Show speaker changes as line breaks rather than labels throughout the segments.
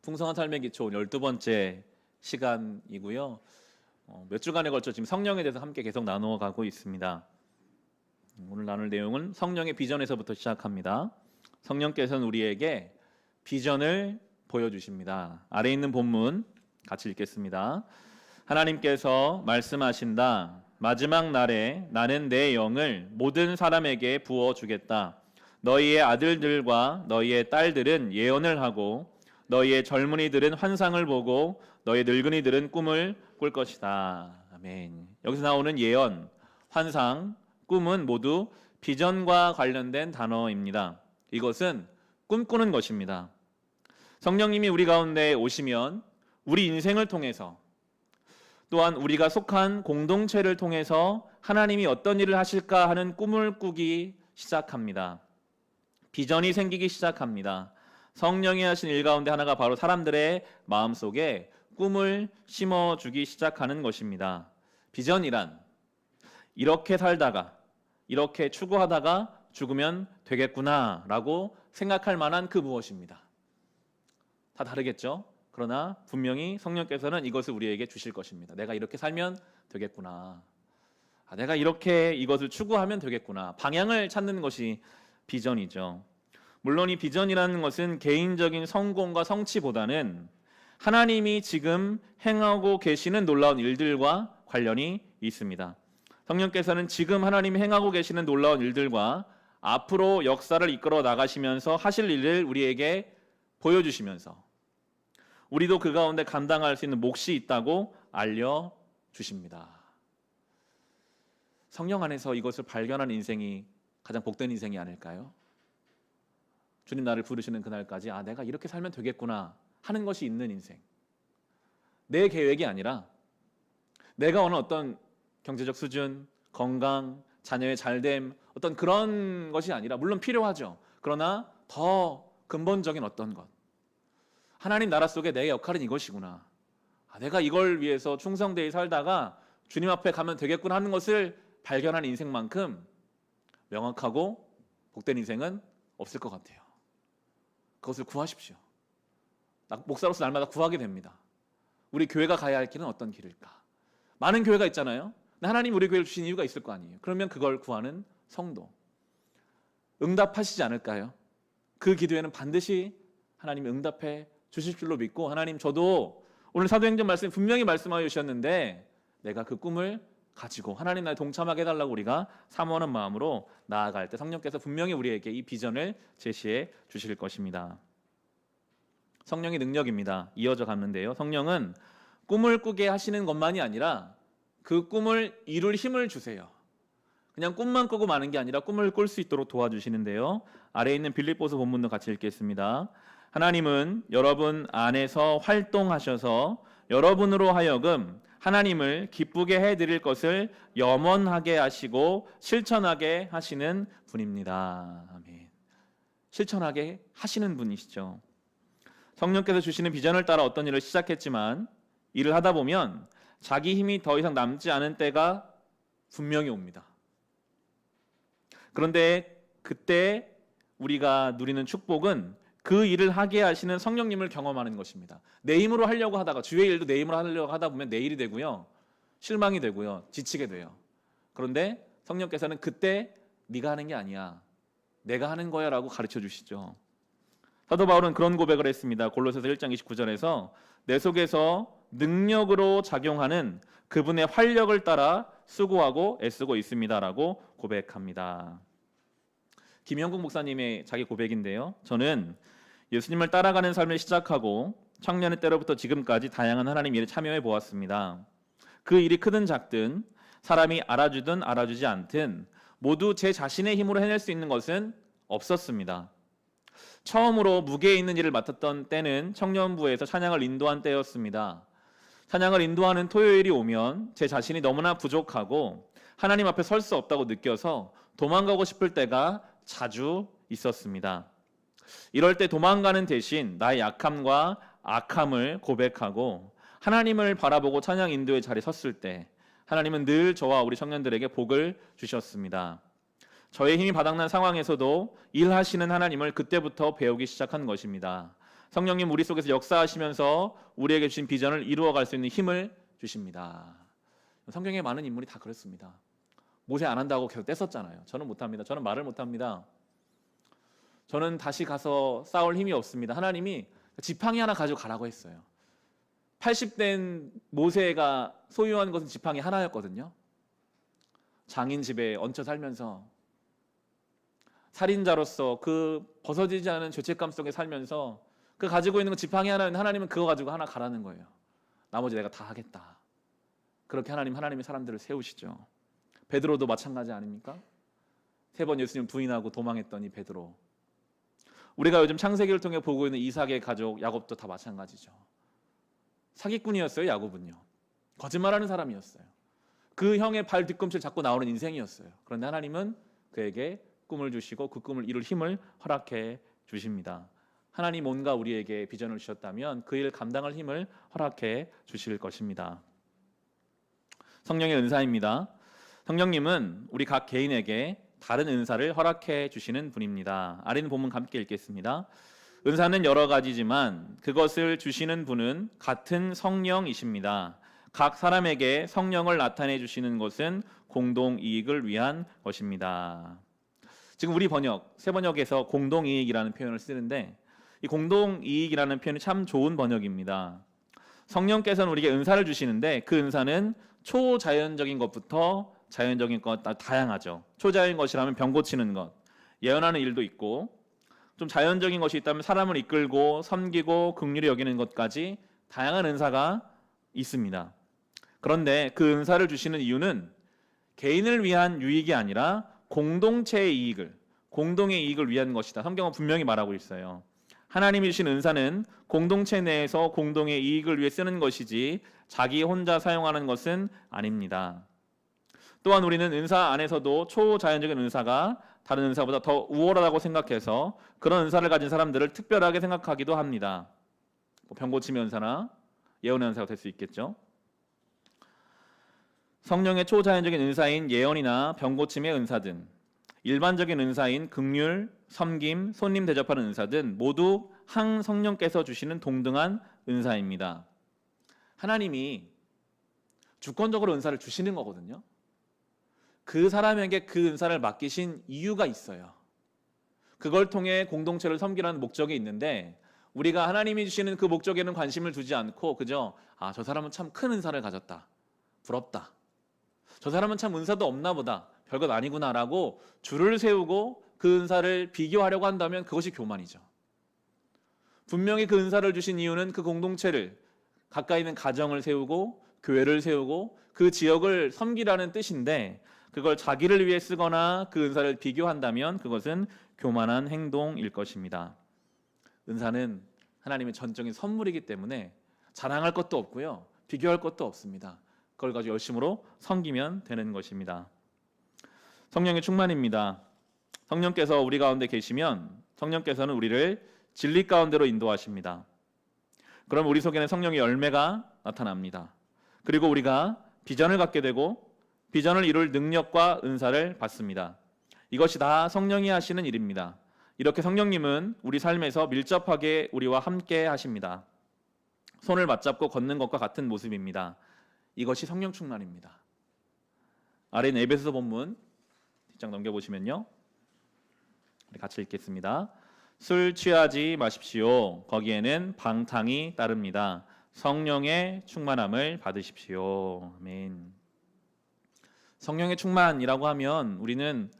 풍성한 삶의 기초 12번째 시간이고요. 몇 주간에 걸쳐 지금 성령에 대해서 함께 계속 나누어 가고 있습니다. 오늘 나눌 내용은 성령의 비전에서부터 시작합니다. 성령께서는 우리에게 비전을 보여주십니다. 아래 있는 본문 같이 읽겠습니다. 하나님께서 말씀하신다. 마지막 날에 나는 내 영을 모든 사람에게 부어주겠다. 너희의 아들들과 너희의 딸들은 예언을 하고 너희의 젊은이들은 환상을 보고 너희의 늙은이들은 꿈을 꿀 것이다. 아멘. 여기서 나오는 예언, 환상, 꿈은 모두 비전과 관련된 단어입니다. 이것은 꿈꾸는 것입니다. 성령님이 우리 가운데 오시면 우리 인생을 통해서 또한 우리가 속한 공동체를 통해서 하나님이 어떤 일을 하실까 하는 꿈을 꾸기 시작합니다. 비전이 생기기 시작합니다. 성령이 하신 일 가운데 하나가 바로 사람들의 마음속에 꿈을 심어주기 시작하는 것입니다. 비전이란 이렇게 살다가 이렇게 추구하다가 죽으면 되겠구나 라고 생각할 만한 그 무엇입니다. 다 다르겠죠? 그러나 분명히 성령께서는 이것을 우리에게 주실 것입니다. 내가 이렇게 살면 되겠구나. 내가 이렇게 이것을 추구하면 되겠구나. 방향을 찾는 것이 비전이죠. 물론 이 비전이라는 것은 개인적인 성공과 성취보다는 하나님이 지금 행하고 계시는 놀라운 일들과 관련이 있습니다. 성령께서는 지금 하나님이 행하고 계시는 놀라운 일들과 앞으로 역사를 이끌어 나가시면서 하실 일을 우리에게 보여주시면서 우리도 그 가운데 감당할 수 있는 몫이 있다고 알려주십니다. 성령 안에서 이것을 발견한 인생이 가장 복된 인생이 아닐까요? 주님 나를 부르시는 그날까지 내가 이렇게 살면 되겠구나 하는 것이 있는 인생. 내 계획이 아니라 내가 어느 어떤 경제적 수준, 건강, 자녀의 잘됨 어떤 그런 것이 아니라 물론 필요하죠. 그러나 더 근본적인 어떤 것. 하나님 나라 속에 내 역할은 이것이구나. 내가 이걸 위해서 충성되이 살다가 주님 앞에 가면 되겠구나 하는 것을 발견하는 인생만큼 명확하고 복된 인생은 없을 것 같아요. 그것을 구하십시오. 목사로서 날마다 구하게 됩니다. 우리 교회가 가야 할 길은 어떤 길일까? 많은 교회가 있잖아요. 하나님 우리 교회를 주신 이유가 있을 거 아니에요. 그러면 그걸 구하는 성도. 응답하시지 않을까요? 그 기도에는 반드시 하나님이 응답해 주실 줄로 믿고 하나님 저도 오늘 사도행전 말씀 분명히 말씀하여 주셨는데 내가 그 꿈을 가지고 하나님 나를 동참하게 해달라고 우리가 사모하는 마음으로 나아갈 때 성령께서 분명히 우리에게 이 비전을 제시해 주실 것입니다. 성령의 능력입니다. 이어져 갔는데요. 성령은 꿈을 꾸게 하시는 것만이 아니라 그 꿈을 이룰 힘을 주세요. 그냥 꿈만 꾸고 마는 게 아니라 꿈을 꿀 수 있도록 도와주시는데요. 아래에 있는 빌립보서 본문도 같이 읽겠습니다. 하나님은 여러분 안에서 활동하셔서 여러분으로 하여금 하나님을 기쁘게 해드릴 것을 염원하게 하시고 실천하게 하시는 분입니다. 아멘. 실천하게 하시는 분이시죠. 성령께서 주시는 비전을 따라 어떤 일을 시작했지만 일을 하다 보면 자기 힘이 더 이상 남지 않은 때가 분명히 옵니다. 그런데 그때 우리가 누리는 축복은 그 일을 하게 하시는 성령님을 경험하는 것입니다. 내 힘으로 하려고 하다가 주의 일도 내 힘으로 하려고 하다 보면 내 일이 되고요. 실망이 되고요. 지치게 돼요. 그런데 성령께서는 그때 네가 하는 게 아니야. 내가 하는 거야 라고 가르쳐 주시죠. 사도 바울은 그런 고백을 했습니다. 골로새서 1장 29절에서 내 속에서 능력으로 작용하는 그분의 활력을 따라 수고하고 애쓰고 있습니다라고 고백합니다. 김영국 목사님의 자기 고백인데요. 저는 예수님을 따라가는 삶을 시작하고 청년의 때로부터 지금까지 다양한 하나님 일에 참여해 보았습니다. 그 일이 크든 작든 사람이 알아주든 알아주지 않든 모두 제 자신의 힘으로 해낼 수 있는 것은 없었습니다. 처음으로 무게에 있는 일을 맡았던 때는 청년부에서 찬양을 인도한 때였습니다. 찬양을 인도하는 토요일이 오면 제 자신이 너무나 부족하고 하나님 앞에 설 수 없다고 느껴서 도망가고 싶을 때가 자주 있었습니다. 이럴 때 도망가는 대신 나의 약함과 악함을 고백하고 하나님을 바라보고 찬양 인도의 자리에 섰을 때 하나님은 늘 저와 우리 청년들에게 복을 주셨습니다. 저의 힘이 바닥난 상황에서도 일하시는 하나님을 그때부터 배우기 시작한 것입니다. 성령님 우리 속에서 역사하시면서 우리에게 주신 비전을 이루어갈 수 있는 힘을 주십니다. 성경에 많은 인물이 다 그렇습니다. 모세 안 한다고 계속 떼썼잖아요. 저는 못합니다. 저는 말을 못합니다. 저는 다시 가서 싸울 힘이 없습니다. 하나님이 지팡이 하나 가지고 가라고 했어요. 80된 모세가 소유한 것은 지팡이 하나였거든요. 장인 집에 얹혀 살면서 살인자로서 그 벗어지지 않은 죄책감 속에 살면서 그 가지고 있는 그 지팡이 하나는 하나님은 그거 가지고 하나 가라는 거예요. 나머지 내가 다 하겠다. 그렇게 하나님이 사람들을 세우시죠. 베드로도 마찬가지 아닙니까? 3번 예수님 부인하고 도망했던 이 베드로. 우리가 요즘 창세기를 통해 보고 있는 이삭의 가족 야곱도 다 마찬가지죠. 사기꾼이었어요. 야곱은요. 거짓말하는 사람이었어요. 그 형의 발 뒤꿈치를 잡고 나오는 인생이었어요. 그런데 하나님은 그에게 꿈을 주시고 그 꿈을 이룰 힘을 허락해 주십니다. 하나님 뭔가 우리에게 비전을 주셨다면 그 일 감당할 힘을 허락해 주실 것입니다. 성령의 은사입니다. 성령님은 우리 각 개인에게 다른 은사를 허락해 주시는 분입니다. 아래는 본문 함께 읽겠습니다. 은사는 여러 가지지만 그것을 주시는 분은 같은 성령이십니다. 각 사람에게 성령을 나타내 주시는 것은 공동 이익을 위한 것입니다. 지금 우리 번역, 새 번역에서 공동 이익이라는 표현을 쓰는데 이 공동 이익이라는 표현이 참 좋은 번역입니다. 성령께서는 우리에게 은사를 주시는데 그 은사는 초자연적인 것부터 자연적인 것 다양하죠. 초자연인 것이라면 병 고치는 것, 예언하는 일도 있고 좀 자연적인 것이 있다면 사람을 이끌고 섬기고 긍휼히 여기는 것까지 다양한 은사가 있습니다. 그런데 그 은사를 주시는 이유는 개인을 위한 유익이 아니라 공동체의 이익을, 공동의 이익을 위한 것이다. 성경은 분명히 말하고 있어요. 하나님이 주신 은사는 공동체 내에서 공동의 이익을 위해 쓰는 것이지 자기 혼자 사용하는 것은 아닙니다. 또한 우리는 은사 안에서도 초자연적인 은사가 다른 은사보다 더 우월하다고 생각해서 그런 은사를 가진 사람들을 특별하게 생각하기도 합니다. 병 고침의 은사나 예언의 은사가 될 수 있겠죠. 성령의 초자연적인 은사인 예언이나 병 고침의 은사 등 일반적인 은사인 긍휼, 섬김, 손님 대접하는 은사 등 모두 한 성령께서 주시는 동등한 은사입니다. 하나님이 주권적으로 은사를 주시는 거거든요. 그 사람에게 그 은사를 맡기신 이유가 있어요. 그걸 통해 공동체를 섬기라는 목적이 있는데 우리가 하나님이 주시는 그 목적에는 관심을 두지 않고 그저 저 사람은 참 큰 은사를 가졌다. 부럽다. 저 사람은 참 은사도 없나 보다. 별것 아니구나라고 줄을 세우고 그 은사를 비교하려고 한다면 그것이 교만이죠. 분명히 그 은사를 주신 이유는 그 공동체를 가까이 있는 가정을 세우고 교회를 세우고 그 지역을 섬기라는 뜻인데 그걸 자기를 위해 쓰거나 그 은사를 비교한다면 그것은 교만한 행동일 것입니다. 은사는 하나님의 전적인 선물이기 때문에 자랑할 것도 없고요. 비교할 것도 없습니다. 그걸 가지고 열심으로 섬기면 되는 것입니다. 성령의 충만입니다. 성령께서 우리 가운데 계시면 성령께서는 우리를 진리 가운데로 인도하십니다. 그럼 우리 속에는 성령의 열매가 나타납니다. 그리고 우리가 비전을 갖게 되고 비전을 이룰 능력과 은사를 받습니다. 이것이 다 성령이 하시는 일입니다. 이렇게 성령님은 우리 삶에서 밀접하게 우리와 함께 하십니다. 손을 맞잡고 걷는 것과 같은 모습입니다. 이것이 성령 충만입니다. 아래는 에베소서 본문 뒷장 넘겨보시면요. 우리 같이 읽겠습니다. 술 취하지 마십시오. 거기에는 방탕이 따릅니다. 성령의 충만함을 받으십시오. 아멘. 성령의 충만이라고 하면 우리는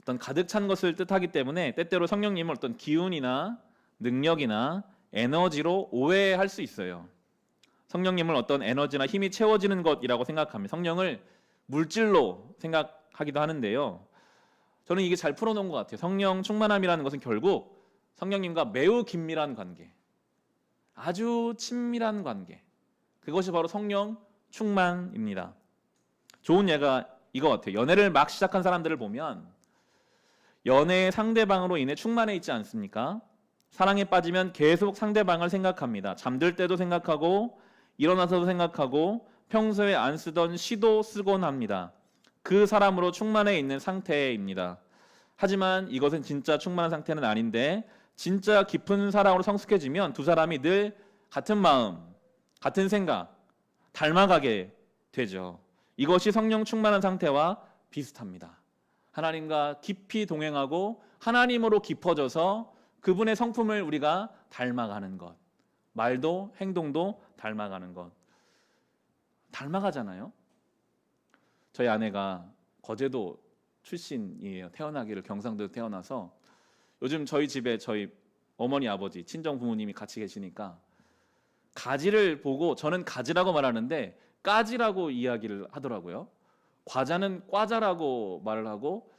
어떤 가득 찬 것을 뜻하기 때문에 때때로 성령님을 어떤 기운이나 능력이나 에너지로 오해할 수 있어요. 성령님을 어떤 에너지나 힘이 채워지는 것이라고 생각합니다. 성령을 물질로 생각하기도 하는데요. 저는 이게 잘 풀어놓은 것 같아요. 성령 충만함이라는 것은 결국 성령님과 매우 긴밀한 관계, 아주 친밀한 관계, 그것이 바로 성령 충만입니다. 좋은 예가 이거 같아요. 연애를 막 시작한 사람들을 보면 연애의 상대방으로 인해 충만해 있지 않습니까? 사랑에 빠지면 계속 상대방을 생각합니다. 잠들 때도 생각하고 일어나서도 생각하고 평소에 안 쓰던 시도 쓰곤 합니다. 그 사람으로 충만해 있는 상태입니다. 하지만 이것은 진짜 충만한 상태는 아닌데 진짜 깊은 사랑으로 성숙해지면 두 사람이 늘 같은 마음, 같은 생각, 닮아가게 되죠. 이것이 성령 충만한 상태와 비슷합니다. 하나님과 깊이 동행하고 하나님으로 깊어져서 그분의 성품을 우리가 닮아가는 것. 말도 행동도 닮아가는 것. 닮아가잖아요. 저희 아내가 거제도 출신이에요. 태어나기를 경상도에 태어나서 요즘 저희 집에 저희 어머니 아버지 친정 부모님이 같이 계시니까 가지를 보고 저는 가지라고 말하는데 까지라고 이야기를 하더라고요. 과자는 꽈자라고 말을 하고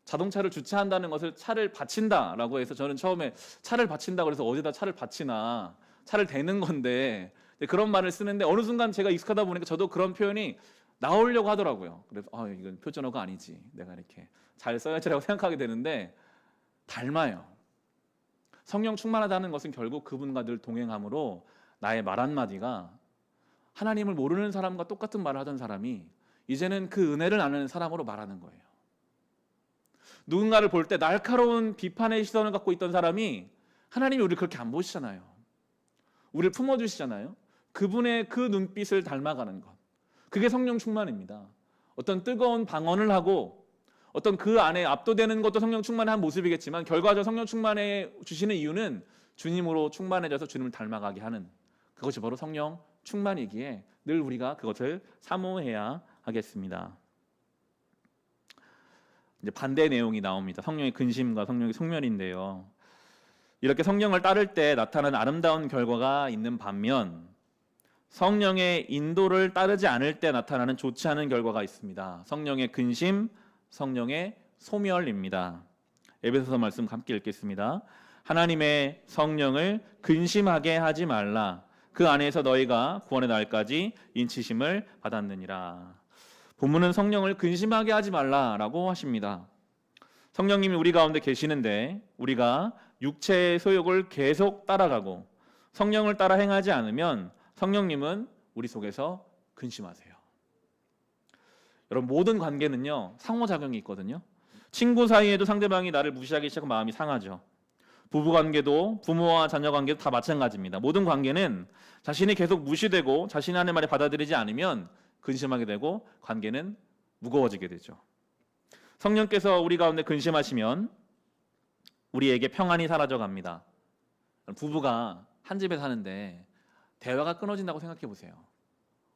자동차를 주차한다는 것을 차를 받친다라고 해서 저는 처음에 차를 받친다고 해서 어디다 차를 받치나 차를 대는 건데 그런 말을 쓰는데 어느 순간 제가 익숙하다 보니까 저도 그런 표현이 나오려고 하더라고요. 그래서 이건 표준어가 아니지. 내가 이렇게 잘 써야지라고 생각하게 되는데 닮아요. 성령 충만하다는 것은 결국 그분과 늘 동행함으로 나의 말 한마디가 하나님을 모르는 사람과 똑같은 말을 하던 사람이 이제는 그 은혜를 아는 사람으로 말하는 거예요. 누군가를 볼 때 날카로운 비판의 시선을 갖고 있던 사람이 하나님이 우리를 그렇게 안 보시잖아요. 우리를 품어주시잖아요. 그분의 그 눈빛을 닮아가는 것. 그게 성령 충만입니다. 어떤 뜨거운 방언을 하고 어떤 그 안에 압도되는 것도 성령 충만의 한 모습이겠지만 결과적으로 성령 충만해 주시는 이유는 주님으로 충만해져서 주님을 닮아가게 하는 그것이 바로 성령 충만이기에 늘 우리가 그것을 사모해야 하겠습니다. 이제 반대 내용이 나옵니다. 성령의 근심과 성령의 속면인데요. 이렇게 성령을 따를 때 나타나는 아름다운 결과가 있는 반면 성령의 인도를 따르지 않을 때 나타나는 좋지 않은 결과가 있습니다. 성령의 근심, 성령의 소멸입니다. 에베소서 말씀 함께 읽겠습니다. 하나님의 성령을 근심하게 하지 말라. 그 안에서 너희가 구원의 날까지 인치심을 받았느니라. 본문은 성령을 근심하게 하지 말라라고 하십니다. 성령님이 우리 가운데 계시는데 우리가 육체의 소욕을 계속 따라가고 성령을 따라 행하지 않으면 성령님은 우리 속에서 근심하세요. 여러분 모든 관계는요 상호작용이 있거든요. 친구 사이에도 상대방이 나를 무시하기 시작하면 마음이 상하죠. 부부관계도 부모와 자녀관계도 다 마찬가지입니다. 모든 관계는 자신이 계속 무시되고 자신이 하는 말에 받아들이지 않으면 근심하게 되고 관계는 무거워지게 되죠. 성령께서 우리 가운데 근심하시면 우리에게 평안이 사라져갑니다. 부부가 한 집에 사는데 대화가 끊어진다고 생각해 보세요.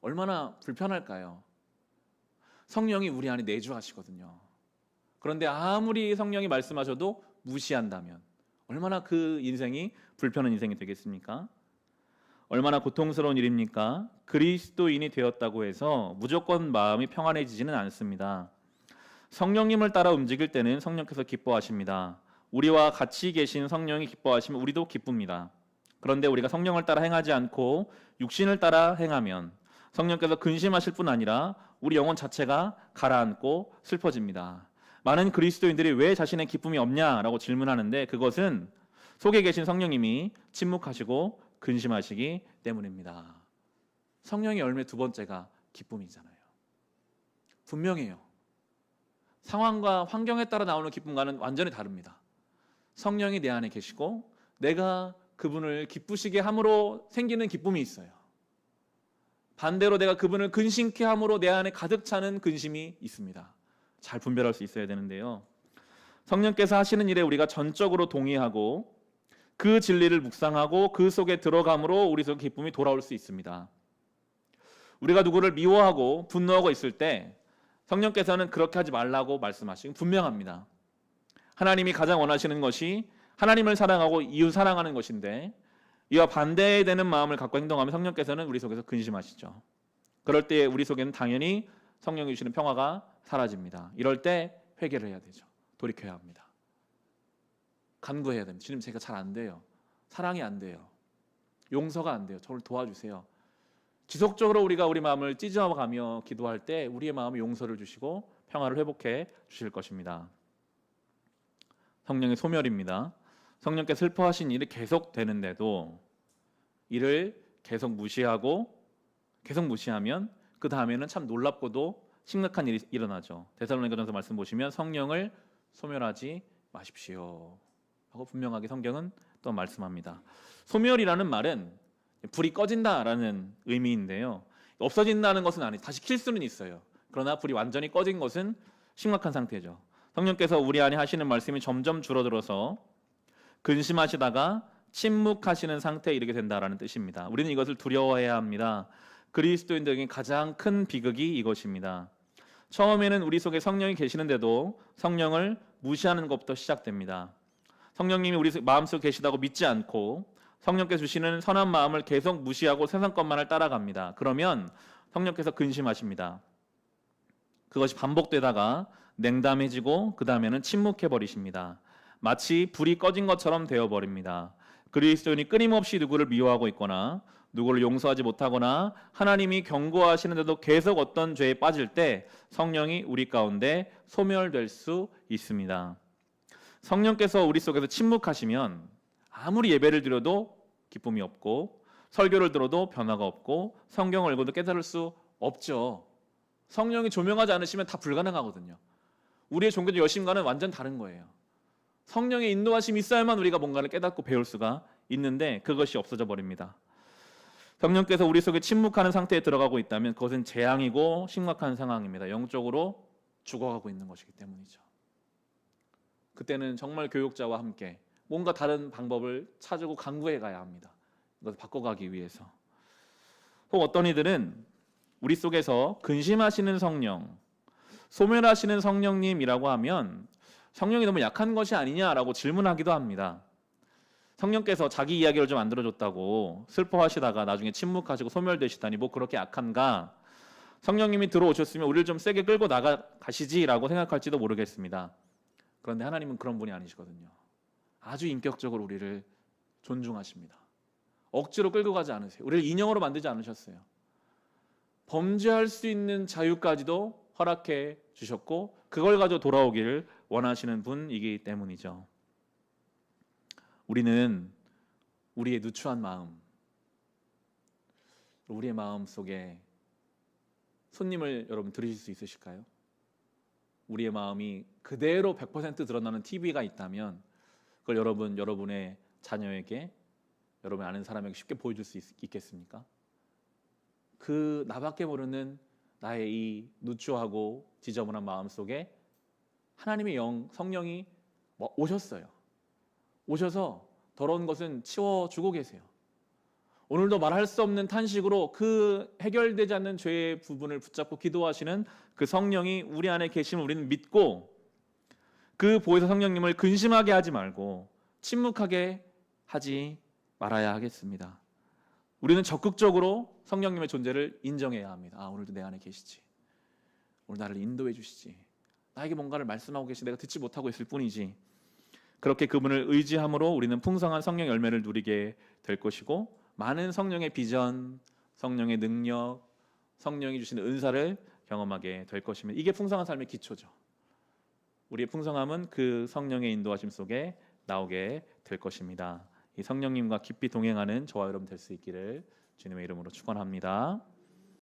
얼마나 불편할까요? 성령이 우리 안에 내주하시거든요. 그런데 아무리 성령이 말씀하셔도 무시한다면 얼마나 그 인생이 불편한 인생이 되겠습니까? 얼마나 고통스러운 일입니까? 그리스도인이 되었다고 해서 무조건 마음이 평안해지지는 않습니다. 성령님을 따라 움직일 때는 성령께서 기뻐하십니다. 우리와 같이 계신 성령이 기뻐하시면 우리도 기쁩니다. 그런데 우리가 성령을 따라 행하지 않고 육신을 따라 행하면 성령께서 근심하실 뿐 아니라 우리 영혼 자체가 가라앉고 슬퍼집니다. 많은 그리스도인들이 왜 자신의 기쁨이 없냐라고 질문하는데 그것은 속에 계신 성령님이 침묵하시고 근심하시기 때문입니다. 성령의 열매 두 번째가 기쁨이잖아요. 분명해요. 상황과 환경에 따라 나오는 기쁨과는 완전히 다릅니다. 성령이 내 안에 계시고 내가 그분을 기쁘시게 함으로 생기는 기쁨이 있어요. 반대로 내가 그분을 근심케 함으로 내 안에 가득 차는 근심이 있습니다. 잘 분별할 수 있어야 되는데요. 성령께서 하시는 일에 우리가 전적으로 동의하고 그 진리를 묵상하고 그 속에 들어감으로 우리 속에 기쁨이 돌아올 수 있습니다. 우리가 누구를 미워하고 분노하고 있을 때 성령께서는 그렇게 하지 말라고 말씀하시고 분명합니다. 하나님이 가장 원하시는 것이 하나님을 사랑하고 이웃 사랑하는 것인데 이와 반대되는 마음을 갖고 행동하면 성령께서는 우리 속에서 근심하시죠. 그럴 때 우리 속에는 당연히 성령이 주시는 평화가 사라집니다. 이럴 때 회개를 해야 되죠. 돌이켜야 합니다. 간구해야 됩니다. 주님 제가 잘 안 돼요. 사랑이 안 돼요. 용서가 안 돼요. 저를 도와주세요. 지속적으로 우리가 우리 마음을 찢어가며 기도할 때 우리의 마음에 용서를 주시고 평화를 회복해 주실 것입니다. 성령의 소멸입니다. 성령께 슬퍼하신 일이 계속 되는데도 이를 계속 무시하면 그 다음에는 참 놀랍고도 심각한 일이 일어나죠. 데살로니가전서 말씀 보시면 성령을 소멸하지 마십시오. 하고 분명하게 성경은 또 말씀합니다. 소멸이라는 말은 불이 꺼진다라는 의미인데요. 없어진다는 것은 아니죠. 다시 킬 수는 있어요. 그러나 불이 완전히 꺼진 것은 심각한 상태죠. 성령께서 우리 안에 하시는 말씀이 점점 줄어들어서 근심하시다가 침묵하시는 상태에 이르게 된다라는 뜻입니다. 우리는 이것을 두려워해야 합니다. 그리스도인들에게 가장 큰 비극이 이것입니다. 처음에는 우리 속에 성령이 계시는데도 성령을 무시하는 것부터 시작됩니다. 성령님이 우리 마음속에 계시다고 믿지 않고 성령께서 주시는 선한 마음을 계속 무시하고 세상 것만을 따라갑니다. 그러면 성령께서 근심하십니다. 그것이 반복되다가 냉담해지고 그 다음에는 침묵해 버리십니다. 마치 불이 꺼진 것처럼 되어버립니다. 그리스도인이 끊임없이 누구를 미워하고 있거나 누구를 용서하지 못하거나 하나님이 경고하시는데도 계속 어떤 죄에 빠질 때 성령이 우리 가운데 소멸될 수 있습니다. 성령께서 우리 속에서 침묵하시면 아무리 예배를 드려도 기쁨이 없고 설교를 들어도 변화가 없고 성경을 읽어도 깨달을 수 없죠. 성령이 조명하지 않으시면 다 불가능하거든요. 우리의 종교적 열심과는 완전 다른 거예요. 성령의 인도하심이 있어야만 우리가 뭔가를 깨닫고 배울 수가 있는데 그것이 없어져 버립니다. 성령께서 우리 속에 침묵하는 상태에 들어가고 있다면 그것은 재앙이고 심각한 상황입니다. 영적으로 죽어가고 있는 것이기 때문이죠. 그때는 정말 교육자와 함께 뭔가 다른 방법을 찾고 강구해 가야 합니다. 이것을 바꿔가기 위해서. 혹 어떤 이들은 우리 속에서 근심하시는 성령, 소멸하시는 성령님이라고 하면 성령이 너무 약한 것이 아니냐라고 질문하기도 합니다. 성령께서 자기 이야기를 좀 만들어줬다고 슬퍼하시다가 나중에 침묵하시고 소멸되시다니 뭐 그렇게 약한가? 성령님이 들어오셨으면 우리를 좀 세게 끌고 나가시지라고 생각할지도 모르겠습니다. 그런데 하나님은 그런 분이 아니시거든요. 아주 인격적으로 우리를 존중하십니다. 억지로 끌고 가지 않으세요. 우리를 인형으로 만들지 않으셨어요. 범죄할 수 있는 자유까지도 허락해 주셨고 그걸 가지고 돌아오기를 원하시는 분이기 때문이죠. 우리는 우리의 누추한 마음, 우리의 마음 속에 손님을 여러분 들으실 수 있으실까요? 우리의 마음이 그대로 100% 드러나는 TV가 있다면 그걸 여러분의 자녀에게, 여러분 아는 사람에게 쉽게 보여줄 수 있겠습니까? 그 나밖에 모르는 나의 이 누추하고 지저분한 마음 속에 하나님의 성령이 오셨어요. 오셔서 더러운 것은 치워주고 계세요. 오늘도 말할 수 없는 탄식으로 그 해결되지 않는 죄의 부분을 붙잡고 기도하시는 그 성령이 우리 안에 계심을 우리는 믿고 그 보혜사 성령님을 근심하게 하지 말고 침묵하게 하지 말아야 하겠습니다. 우리는 적극적으로 성령님의 존재를 인정해야 합니다. 아, 오늘도 내 안에 계시지. 오늘 나를 인도해 주시지. 나에게 뭔가를 말씀하고 계시 내가 듣지 못하고 있을 뿐이지. 그렇게 그분을 의지함으로 우리는 풍성한 성령 열매를 누리게 될 것이고 많은 성령의 비전, 성령의 능력, 성령이 주시는 은사를 경험하게 될 것입니다. 이게 풍성한 삶의 기초죠. 우리의 풍성함은 그 성령의 인도하심 속에 나오게 될 것입니다. 이 성령님과 깊이 동행하는 저와 여러분 될 수 있기를 주님의 이름으로 축원합니다.